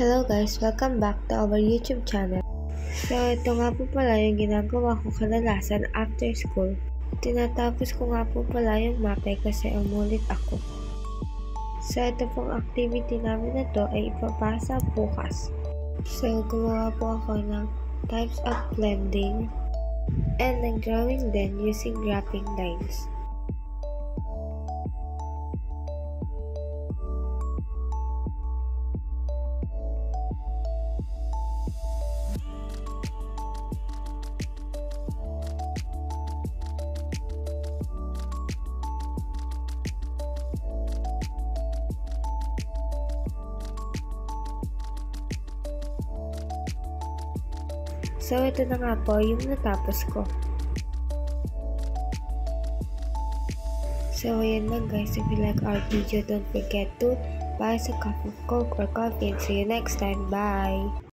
Hello guys! Welcome back to our YouTube channel. So, ito nga po pala yung ginagawa ko kadalasan after school. Tinatapos ko nga po pala yung mapay kasi umulit ako. So, ito pong activity namin na to ay ipapasa bukas. So, gumawa po ako ng types of blending and nag-drawing din using graphing lines. So, ito na nga po yung natapos ko. So, ayan lang guys. If you like our video, don't forget to buy us a cup of Coke or coffee and see you next time. Bye!